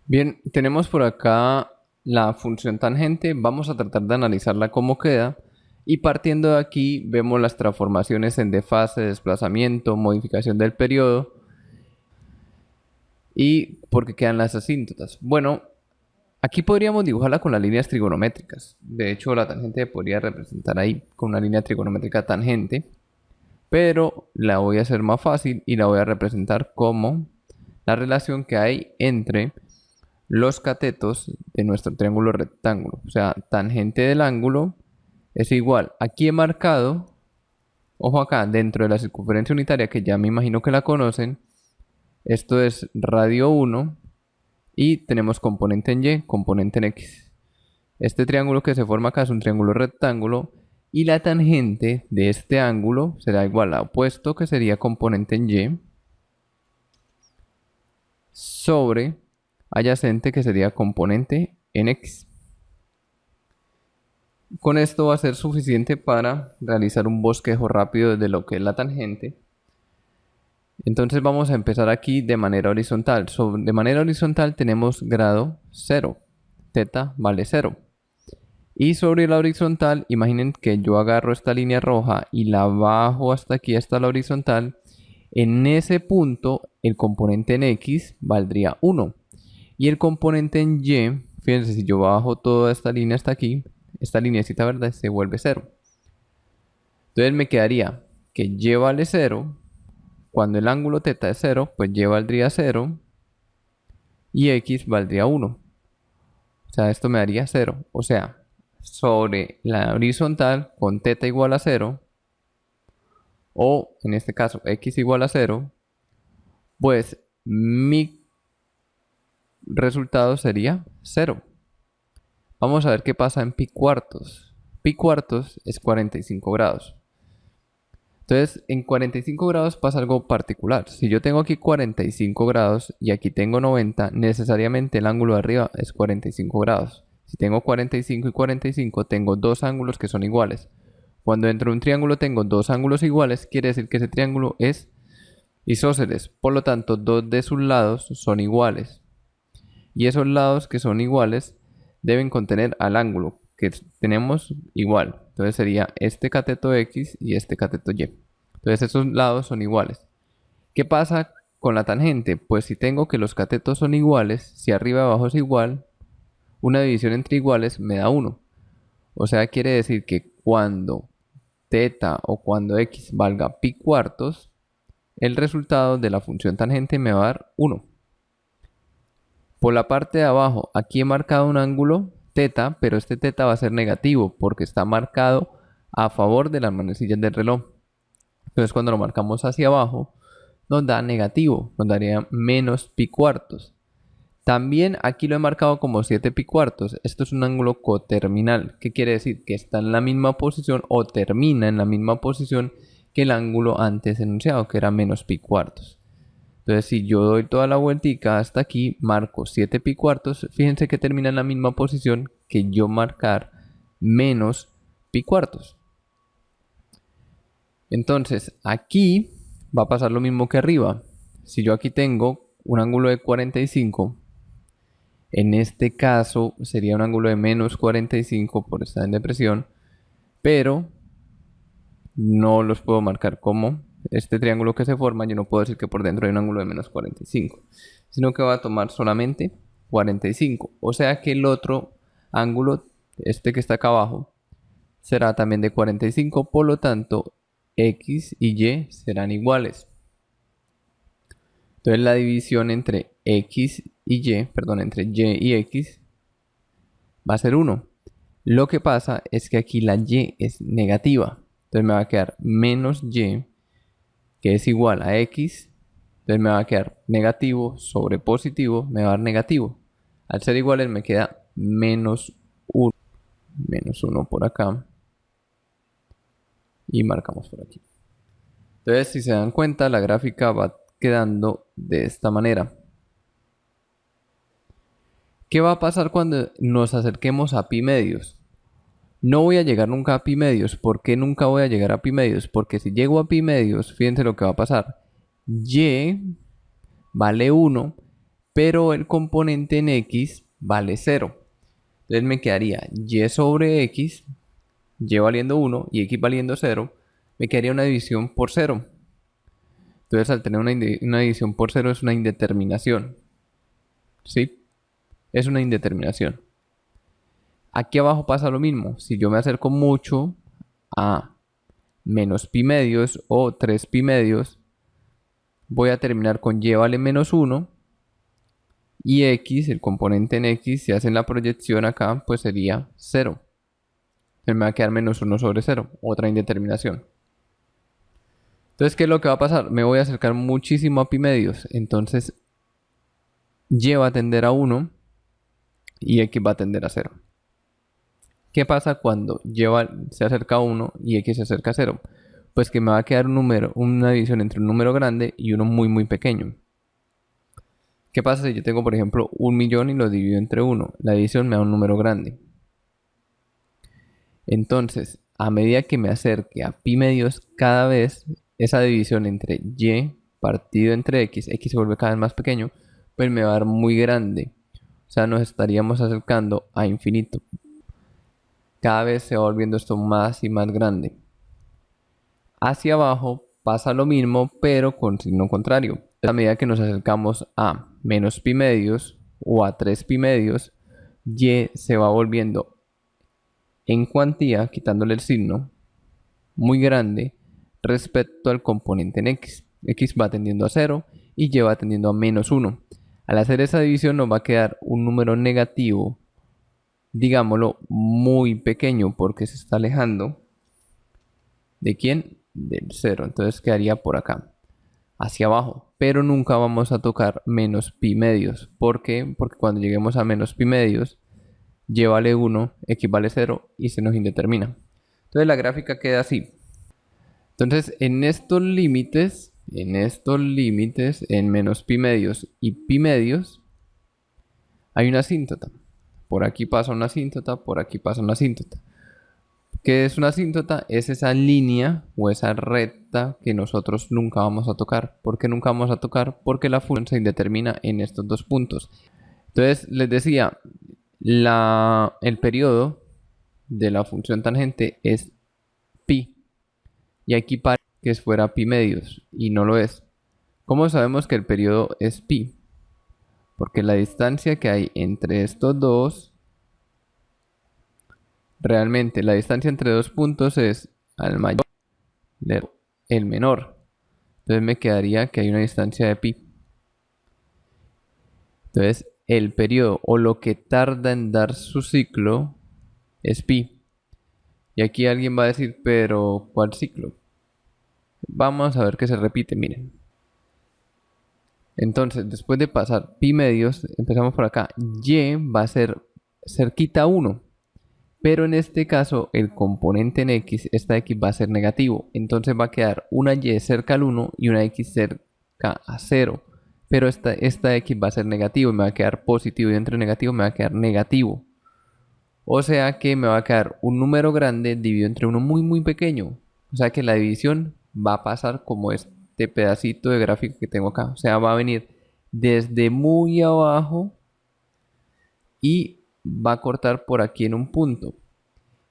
Bien, tenemos por acá la función tangente. Vamos a tratar de analizarla cómo queda. Y partiendo de aquí vemos las transformaciones en desfase, desplazamiento, modificación del periodo y por qué quedan las asíntotas. Bueno, aquí podríamos dibujarla con las líneas trigonométricas. De hecho, la tangente podría representar ahí con una línea trigonométrica tangente. Pero la voy a hacer más fácil y la voy a representar como la relación que hay entre los catetos de nuestro triángulo rectángulo. O sea, tangente del ángulo es igual. Aquí he marcado, ojo acá, dentro de la circunferencia unitaria, que ya me imagino que la conocen. Esto es radio 1 y tenemos componente en Y, componente en X. Este triángulo que se forma acá es un triángulo rectángulo y la tangente de este ángulo será igual a opuesto, que sería componente en Y, sobre adyacente, que sería componente en X. Con esto va a ser suficiente para realizar un bosquejo rápido de lo que es la tangente. Entonces vamos a empezar aquí de manera horizontal. De manera horizontal tenemos grado 0. Teta vale 0. Y sobre la horizontal, imaginen que yo agarro esta línea roja y la bajo hasta aquí, hasta la horizontal. En ese punto, el componente en X valdría 1. Y el componente en Y, fíjense, si yo bajo toda esta línea hasta aquí, esta lineecita verde se vuelve 0. Entonces me quedaría que Y vale 0. Cuando el ángulo teta es 0, pues Y valdría 0 y X valdría 1. O sea, esto me daría 0. O sea, sobre la horizontal con teta igual a 0, o en este caso X igual a 0, pues mi resultado sería 0. Vamos a ver qué pasa en pi cuartos. Pi cuartos es 45 grados. Entonces, en 45 grados pasa algo particular. Si yo tengo aquí 45 grados y aquí tengo 90, necesariamente el ángulo de arriba es 45 grados. Si tengo 45 y 45, tengo dos ángulos que son iguales. Cuando dentro de un triángulo tengo dos ángulos iguales, quiere decir que ese triángulo es isósceles. Por lo tanto, dos de sus lados son iguales. Y esos lados que son iguales deben contener al ángulo que tenemos igual. Entonces sería este cateto X y este cateto Y. Entonces esos lados son iguales. ¿Qué pasa con la tangente? Pues si tengo que los catetos son iguales, si arriba y abajo es igual, una división entre iguales me da 1. O sea, quiere decir que cuando teta o cuando X valga pi cuartos, el resultado de la función tangente me va a dar 1. Por la parte de abajo, aquí he marcado un ángulo teta, pero este teta va a ser negativo porque está marcado a favor de las manecillas del reloj. Entonces cuando lo marcamos hacia abajo, nos da negativo, nos daría menos pi cuartos. También aquí lo he marcado como 7 pi cuartos. Esto es un ángulo coterminal. ¿Qué quiere decir? Que está en la misma posición o termina en la misma posición que el ángulo antes enunciado, que era menos pi cuartos. Entonces, si yo doy toda la vueltica hasta aquí, marco 7 pi cuartos, fíjense que termina en la misma posición que yo marcar menos pi cuartos. Entonces, aquí va a pasar lo mismo que arriba. Si yo aquí tengo un ángulo de 45, en este caso sería un ángulo de menos 45 por estar en depresión, pero no los puedo marcar como este triángulo que se forma. Yo no puedo decir que por dentro hay un ángulo de menos 45, sino que va a tomar solamente 45. O sea que el otro ángulo, este que está acá abajo, será también de 45. Por lo tanto, X y Y serán iguales. Entonces la división entre X y Y, perdón, entre Y y X va a ser 1. Lo que pasa es que aquí la Y es negativa. Entonces me va a quedar menos Y, que es igual a X. Entonces me va a quedar negativo sobre positivo, me va a dar negativo. Al ser iguales me queda menos 1. Menos 1 por acá. Y marcamos por aquí. Entonces, si se dan cuenta, la gráfica va quedando de esta manera. ¿Qué va a pasar cuando nos acerquemos a pi medios? No voy a llegar nunca a pi medios. ¿Por qué nunca voy a llegar a pi medios? Porque si llego a pi medios, fíjense lo que va a pasar. Y vale 1, pero el componente en x vale 0. Entonces me quedaría y sobre x, y valiendo 1 y x valiendo 0, me quedaría una división por 0. Entonces al tener una división por 0 es una indeterminación. ¿Sí? Es una indeterminación. Aquí abajo pasa lo mismo. Si yo me acerco mucho a menos pi medios o 3 pi medios, voy a terminar con y vale menos 1 y x, el componente en x, si hacen la proyección acá, pues sería 0. Me va a quedar menos 1 sobre 0, otra indeterminación. Entonces, ¿qué es lo que va a pasar? Me voy a acercar muchísimo a pi medios, entonces y va a tender a 1 y x va a tender a 0. ¿Qué pasa cuando y se acerca a 1 y x se acerca a 0? Pues que me va a quedar un número, una división entre un número grande y uno muy muy pequeño. ¿Qué pasa si yo tengo, por ejemplo, 1.000.000 y lo divido entre 1? La división me da un número grande. Entonces, a medida que me acerque a pi medios, cada vez esa división entre y partido entre x se vuelve cada vez más pequeño, pues me va a dar muy grande. O sea, nos estaríamos acercando a infinito. Cada vez se va volviendo esto más y más grande. Hacia abajo pasa lo mismo, pero con signo contrario. A medida que nos acercamos a menos pi medios o a 3 pi medios, y se va volviendo en cuantía, quitándole el signo, muy grande respecto al componente en x. X va tendiendo a 0 y y va tendiendo a menos 1. Al hacer esa división nos va a quedar un número negativo, digámoslo, muy pequeño porque se está alejando. ¿De quién? Del 0. Entonces quedaría por acá, hacia abajo. Pero nunca vamos a tocar menos pi medios. ¿Por qué? Porque cuando lleguemos a menos pi medios, y vale 1, x vale 0 y se nos indetermina. Entonces la gráfica queda así. Entonces en estos límites, en menos pi medios y pi medios, hay una asíntota. Por aquí pasa una asíntota, por aquí pasa una asíntota. ¿Qué es una asíntota? Es esa línea o esa recta que nosotros nunca vamos a tocar. ¿Por qué nunca vamos a tocar? Porque la función se indetermina en estos dos puntos. Entonces les decía, el periodo de la función tangente es pi. Y aquí parece que fuera pi medios y no lo es. ¿Cómo sabemos que el periodo es pi? Porque la distancia que hay entre estos dos, realmente la distancia entre dos puntos es al mayor el menor. Entonces me quedaría que hay una distancia de pi. Entonces el periodo o lo que tarda en dar su ciclo es pi. Y aquí alguien va a decir, pero ¿cuál ciclo? Vamos a ver que se repite, miren. Entonces, después de pasar pi medios, empezamos por acá. Y va a ser cerquita a 1. Pero en este caso, el componente en x, esta x va a ser negativo. Entonces va a quedar una y cerca al 1 y una x cerca a 0. Pero esta x va a ser negativo y me va a quedar positivo. Y entre negativo me va a quedar negativo. O sea que me va a quedar un número grande dividido entre uno muy muy pequeño. O sea que la división va a pasar como este pedacito de gráfico que tengo acá. O sea, va a venir desde muy abajo y va a cortar por aquí en un punto.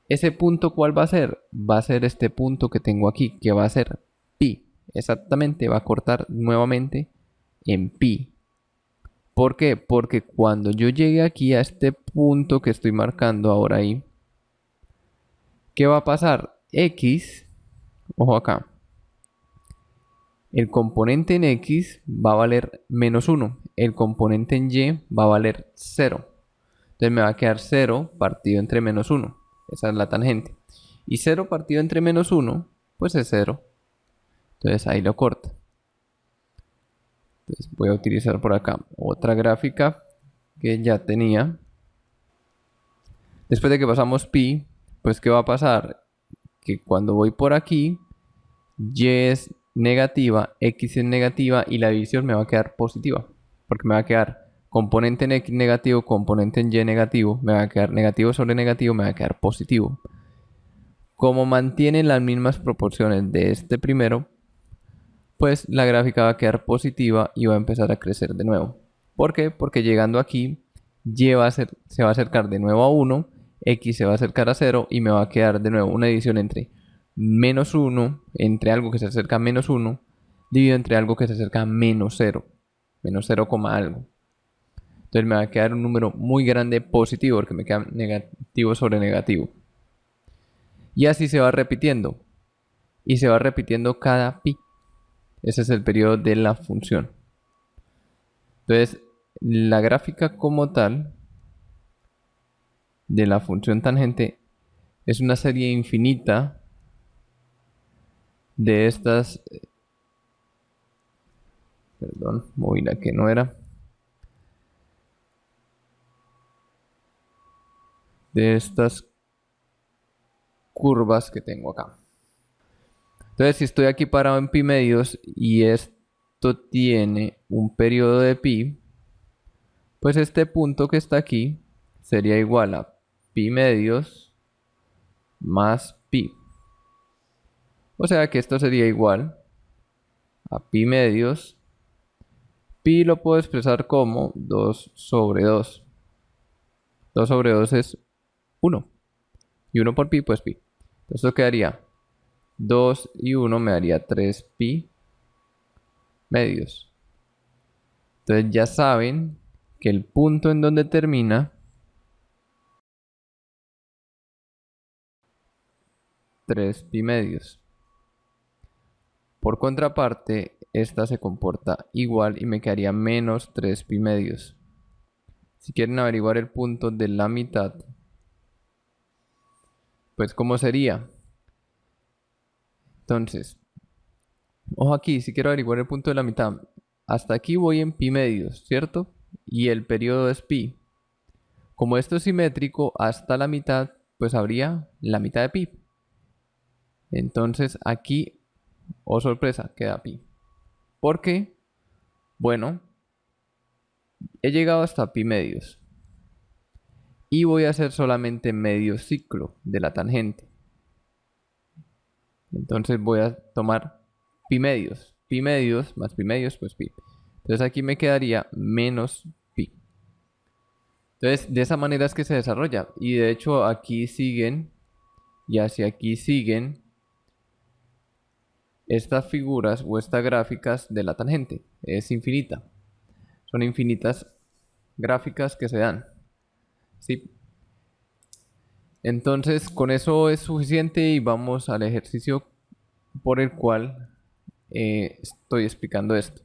¿Ese punto cuál va a ser? Va a ser este punto que tengo aquí, que va a ser pi. Exactamente, va a cortar nuevamente en pi. ¿Por qué? Porque cuando yo llegue aquí a este punto que estoy marcando ahora ahí, ¿qué va a pasar? X, ojo acá, el componente en x va a valer menos 1, el componente en y va a valer 0. Entonces me va a quedar 0 partido entre menos 1, esa es la tangente. Y 0 partido entre menos 1, pues es 0. Entonces ahí lo corta. Entonces voy a utilizar por acá otra gráfica que ya tenía. Después de que pasamos pi, pues ¿qué va a pasar? Que cuando voy por aquí, y es negativa, x es negativa y la división me va a quedar positiva. Porque me va a quedar componente en x negativo, componente en y negativo, me va a quedar negativo sobre negativo, me va a quedar positivo. Como mantienen las mismas proporciones de este primero, pues la gráfica va a quedar positiva y va a empezar a crecer de nuevo. ¿Por qué? Porque llegando aquí se va a acercar de nuevo a 1, x se va a acercar a 0 y me va a quedar de nuevo una división entre menos 1, entre algo que se acerca a menos 1, dividido entre algo que se acerca a menos 0, menos 0, algo. Entonces me va a quedar un número muy grande positivo porque me queda negativo sobre negativo. Y así se va repitiendo. Y se va repitiendo cada pi. Ese es el periodo de la función. Entonces, la gráfica como tal de la función tangente es una serie infinita de estas... Perdón, moví la que no era. De estas curvas que tengo acá. Entonces, si estoy aquí parado en pi medios y esto tiene un periodo de pi, pues este punto que está aquí sería igual a pi medios más pi. O sea que esto sería igual a pi medios. Pi lo puedo expresar como 2 sobre 2. 2 sobre 2 es 1. Y 1 por pi, pues pi. Entonces esto quedaría 2 y 1 me daría 3 pi medios. Entonces ya saben que el punto en donde termina 3 pi medios. Por contraparte, esta se comporta igual y me quedaría menos 3 pi medios. Si quieren averiguar el punto de la mitad, pues ¿cómo sería? Entonces, ojo aquí, si quiero averiguar el punto de la mitad, hasta aquí voy en pi medios, ¿cierto? Y el periodo es pi. Como esto es simétrico, hasta la mitad, pues habría la mitad de pi. Entonces aquí, oh sorpresa, queda pi. ¿Por qué? Bueno, he llegado hasta pi medios. Y voy a hacer solamente medio ciclo de la tangente. Entonces voy a tomar pi medios. Pi medios más pi medios, pues pi. Entonces aquí me quedaría menos pi. Entonces de esa manera es que se desarrolla. Y de hecho aquí siguen y hacia aquí siguen estas figuras o estas gráficas de la tangente. Es infinita. Son infinitas gráficas que se dan. ¿Sí? Entonces con eso es suficiente y vamos al ejercicio por el cual estoy explicando esto.